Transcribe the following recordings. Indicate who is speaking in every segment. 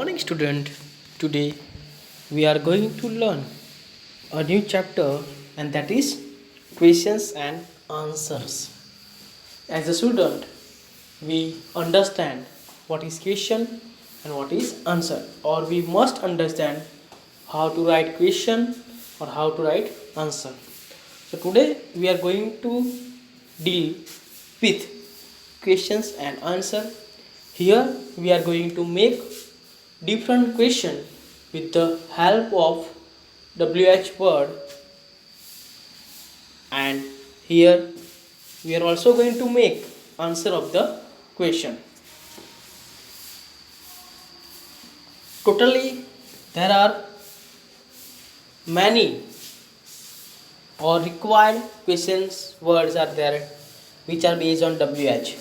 Speaker 1: Morning student, today we are going to learn a new chapter and that is questions and answers. As a student, we understand what is question and what is answer, or we must understand how to write question or how to write answer. So today we are going to deal with questions and answer. Here we are going to make different question with the help of WH word, and here we are also going to make answer of the question. Totally there are many or required questions words are there which are based on WH: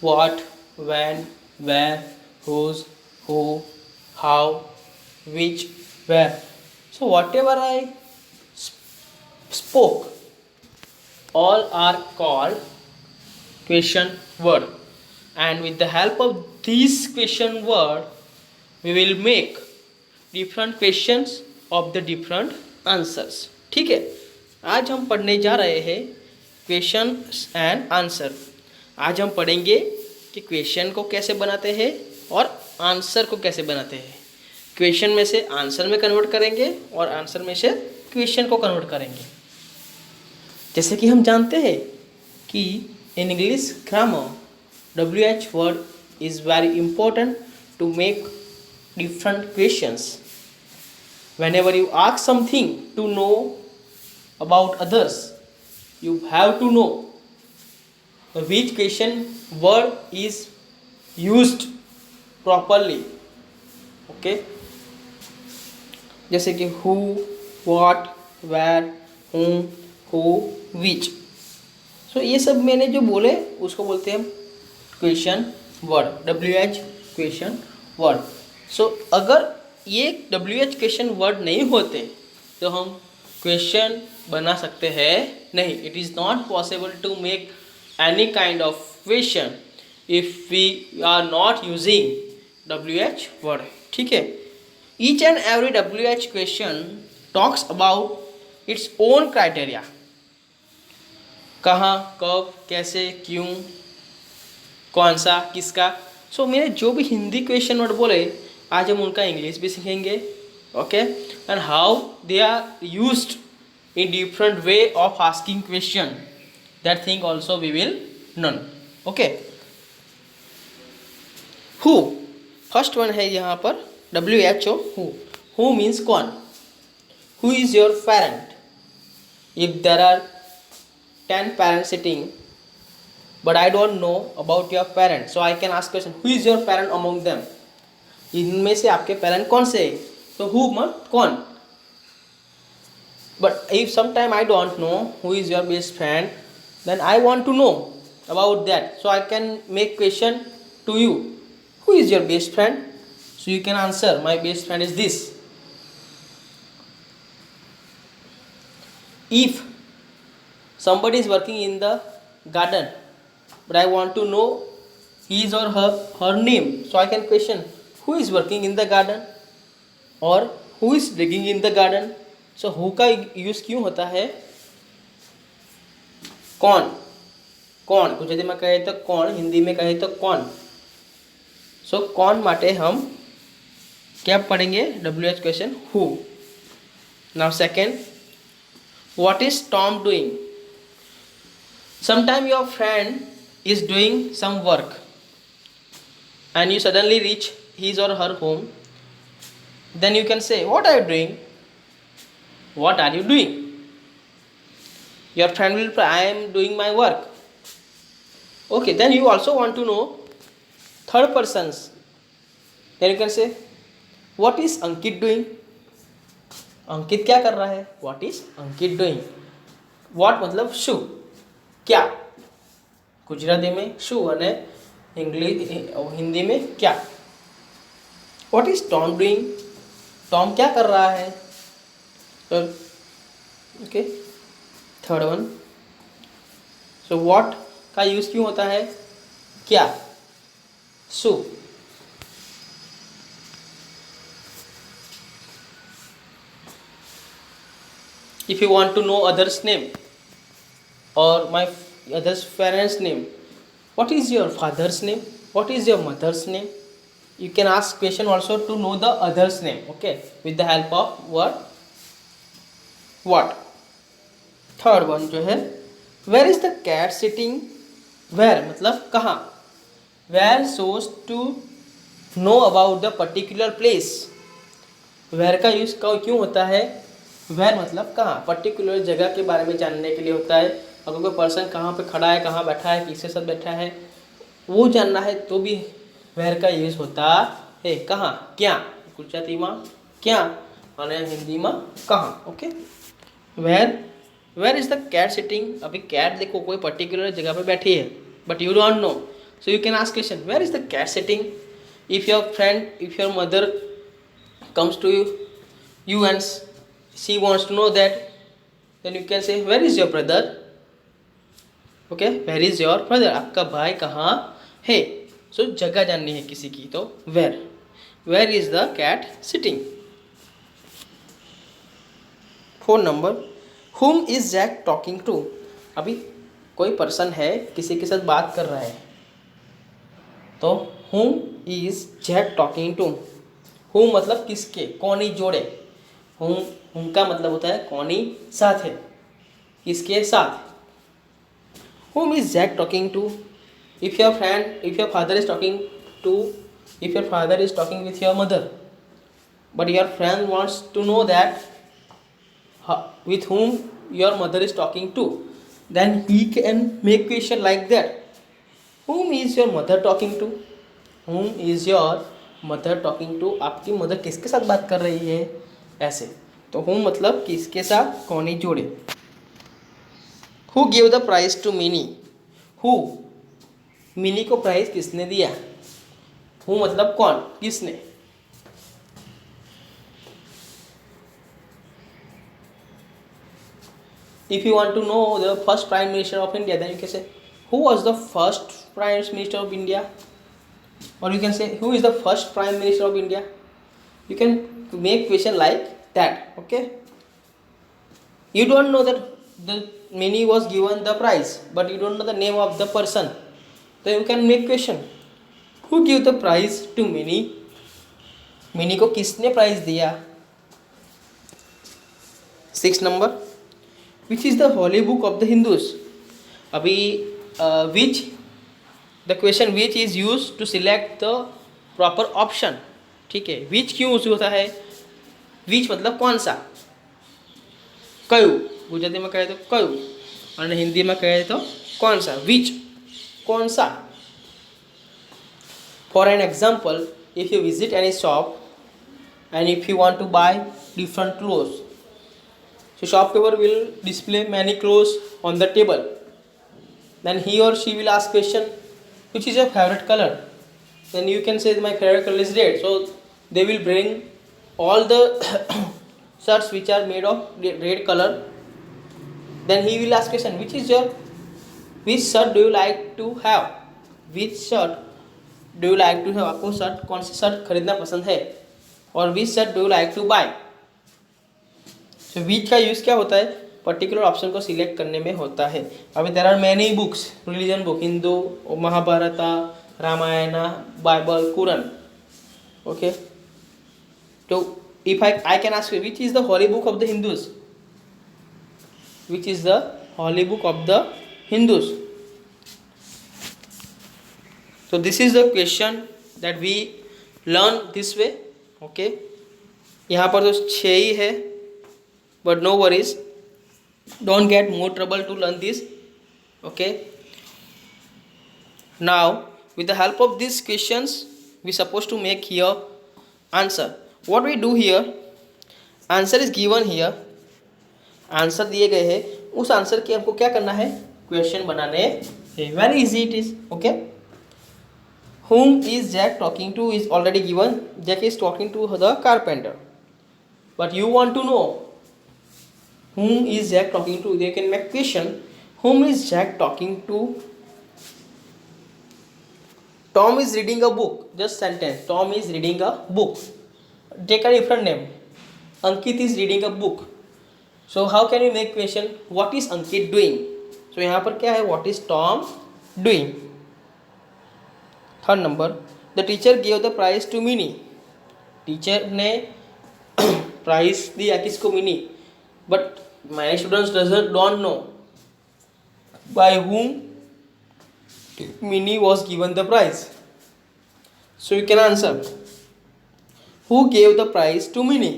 Speaker 1: what, when, where, whose, who, how, which, where. So whatever I spoke, all are called question word, and with the help of these question word we will make different questions of the different answers. ठीक है, आज हम पढ़ने जा रहे हैं question and answer. आज हम पढ़ेंगे कि क्वेश्चन को कैसे बनाते हैं और आंसर को कैसे बनाते हैं. क्वेश्चन में से आंसर में कन्वर्ट करेंगे और आंसर में से क्वेश्चन को कन्वर्ट करेंगे. जैसे कि हम जानते हैं कि in English grammar WH word is very important to make different questions. Whenever you ask something to know about others, you have to know which question word is used properly. Okay, जैसे कि who, what, where, whom, who, which. So ये सब मैंने जो बोले उसको बोलते हैं question word, WH question word. So अगर ये WH क्वेश्चन वर्ड नहीं होते तो हम क्वेश्चन बना सकते हैं नहीं. It is not possible to make any kind of question if we are not using WH word. ठीक है, each and every WH question talks about its own criteria. कहाँ, कब, कैसे, क्यों, कौन सा, किसका. सो मैंने जो भी हिंदी क्वेश्चन वर्ड बोले आज हम उनका इंग्लिश भी सीखेंगे. Okay, and how they are used in different way of asking question, that thing also we will learn. Okay, who first one है यहाँ पर WHO. हु मीन्स कौन. Who is your parent. If there are 10 parents sitting but I don't know about your parents, so I can ask question who is your parent among them. इनमें से आपके parent कौन से है, तो who मत कौन. but if sometime I don't know who is your best friend, then I want to know about that, so I can make question to you, who is your best friend. So you can answer my best friend is this. If somebody is working in the garden but I want to know his or her name, so I can question who is working in the garden or who is digging in the garden. So who का use क्यों होता है. कौन, कौन गुजराती में कहे तो कौन, हिंदी में कहे तो कौन. सो कौन माटे हम क्या पढ़ेंगे WH question who. Now second, what is Tom doing. Sometime your friend is doing some work and you suddenly reach his or her home, then you can say what are you doing. What are you doing. Your friend will reply I am doing my work. Okay, then you also want to know third persons, then you can say what is Ankit doing. अंकित क्या कर रहा है. what is Ankit doing. what मतलब શું, क्या. गुजराती में શું અને इंग्लिश हिंदी में क्या. what is Tom doing. Tom क्या कर रहा है. Okay, third one. So what का यूज़ क्यों होता है, क्या. सु If you want to know others' name or my others' parents' name, what is your father's name? What is your mother's name? You can ask question also to know the others' name. Okay, with the help of word what. Third one जो है, where is the cat sitting, where मतलब कहाँ, where shows to know about the particular place. Where का यूज क्यों होता है, where मतलब कहाँ, पर्टिकुलर जगह के बारे में जानने के लिए होता है। अगर कोई पर्सन कहाँ पे खड़ा है, कहाँ बैठा है, किसके साथ बैठा है, वो जानना है तो भी वेयर का यूज होता है। कहाँ, क्या, गुजराती में क्या और हिंदी में कहाँ। Okay, where is the cat sitting. अभी कैट देखो कोई पर्टिकुलर जगह पे बैठी है, but you don't know, so you can ask question, where is the cat sitting. If your friend, if your mother comes to you and she wants to know that, then you can say where is your brother. Okay, where is your brother, आपका भाई कहाँ है। सो जगह जाननी है किसी की तो where is the cat sitting. 4 number, whom is Jack talking to। अभी कोई पर्सन है किसी के साथ बात कर रहा है, तो whom is Jack talking to। whom मतलब किसके, कौन ही जोड़े। whom का मतलब होता है कौन ही साथ है, किसके साथ। whom is Jack talking to। if your father is talking to, if your father is talking with your mother, but your friend wants to know that with whom your mother is talking to, then he can make question like that, whom is your mother talking to। whom is your mother talking to, आपकी mother किसके साथ बात कर रही है, ऐसे। तो whom मतलब किसके साथ, कौन ही जोड़े। who gave the prize to mini, who, mini को प्राइज किसने दिया। who मतलब कौन, किसने। if you want to know the first prime minister of India, then you can say who was the first prime minister of India, or you can say who is the first prime minister of India। you can make question like that। okay, you don't know that the Mini was given the prize, but you don't know the name of the person, so you can make question who gave the prize to Mini, Mini को किसने prize दिया। 6 number, which is the holy book of the Hindus. अभी which, the question which is use to select the proper option. ठीक है, विच क्यों use होता है, विच मतलब कौन सा, कयु, गुजराती में कहे तो कयु और हिंदी में कहे तो कौन सा, विच कौन सा। For an example, if you visit any shop and if you want to buy different clothes, so shopkeeper will display many clothes on the table, then he or she will ask question, which is your favorite color, then you can say my favorite color is red, so they will bring all the shirts which are made of red color, then he will ask question, which shirt do you like to have, which shirt do you like to have, आपको shirt कौन सी shirt खरीदना पसंद है, और which shirt do you like to buy. So which का use क्या होता है, पर्टिकुलर ऑप्शन को सिलेक्ट करने में होता है। अभी there are many books, religion book, Hindu, Mahabharata, Ramayana, Bible, Quran. Okay, तो if I can ask you which is the holy book of the Hindus, which is the holy book of the Hindus. So this is the question that we learn this way। Okay, यहाँ पर तो 6 ही है, but no worries, don't get more trouble to learn this. Okay, now with the help of this questions we suppose to make here answer. What we do here, answer is given here, answer दिए गए हैं, उस answer के हमको क्या करना है, question बनाने हैं। Very easy it is. Okay, whom is Jack talking to is already given, Jack is talking to the carpenter, but you want to know whom is Jack talking to, they can make question, whom is Jack talking to। Tom is reading a book, just sentence, Tom is reading a book, take a different name, Ankit is reading a book, so how can you make question what is Ankit doing. So यहाँ पर क्या है, what is Tom doing. Third number, the teacher gave the prize to Mini. Teacher ने prize दिया किसको, Mini. But my students don't know by whom Minnie was given the prize. So you can answer. Who gave the prize to Minnie?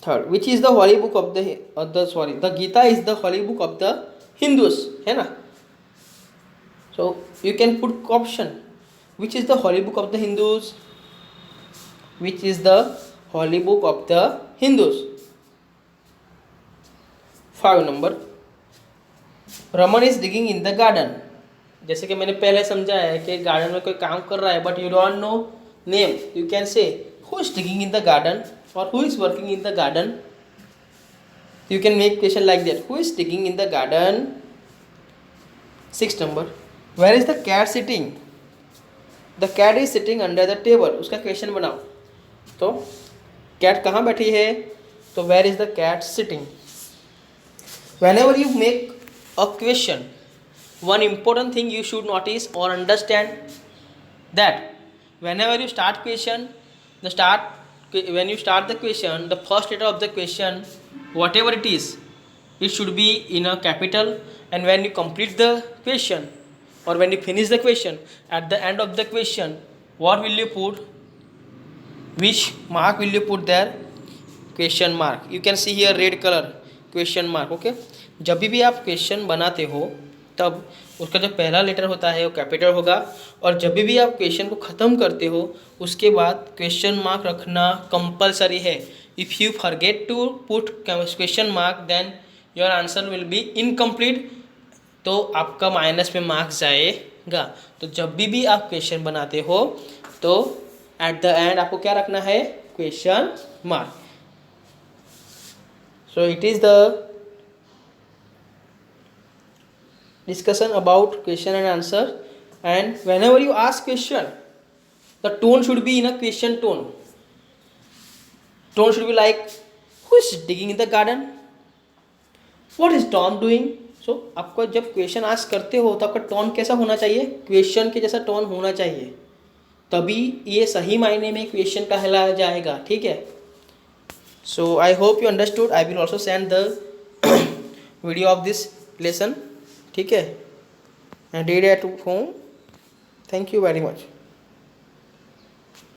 Speaker 1: Third, which is the holy book of the the Gita is the holy book of the Hindus, है ना. So you can put option. Which is the holy book of the Hindus? Which is the holy book of the Hindus? 5 number. Raman is digging in the garden. जैसे कि मैंने पहले समझाया है कि garden में कोई काम कर रहा है but you don't know name, you can say who is digging in the garden और who is working in the garden. You can make question like that, who is digging in the garden. 6 number, where is the cat sitting. The cat is sitting under the table. उसका question बनाओ. तो cat कहाँ बैठी है, तो where is the cat sitting. whenever you make a question, one important thing you should notice or understand that whenever you start question, when you start the question, the first letter of the question, whatever it is, it should be in a capital. And when you complete the question or when you finish the question, at the end of the question, what will you put, which mark will you put there, question mark. You can see here red color question mark. Okay, जब भी आप question बनाते हो तब उसका जो पहला letter होता है वो कैपिटल होगा, और जब भी आप क्वेश्चन को ख़त्म करते हो उसके बाद क्वेश्चन मार्क रखना कंपलसरी है. If you forget to put question mark then your answer will be incomplete, तो आपका माइनस में मार्क्स जाएगा. तो जब भी आप क्वेश्चन बनाते हो तो एट द एंड आपको क्या रखना है, question mark. So it is the discussion about question and answer. And whenever you ask question, the tone should be in a question tone. Tone should be like, who is digging in the garden? What is Tom doing? So आपको जब question ask करते हो तो आपका tone कैसा होना चाहिए, question के जैसा टोन होना चाहिए, तभी ये सही मायने में क्वेश्चन कहलाया जाएगा. ठीक है. So I hope you understood. I will also send the video of this lesson. ठीक है, and read at home. Thank you very much.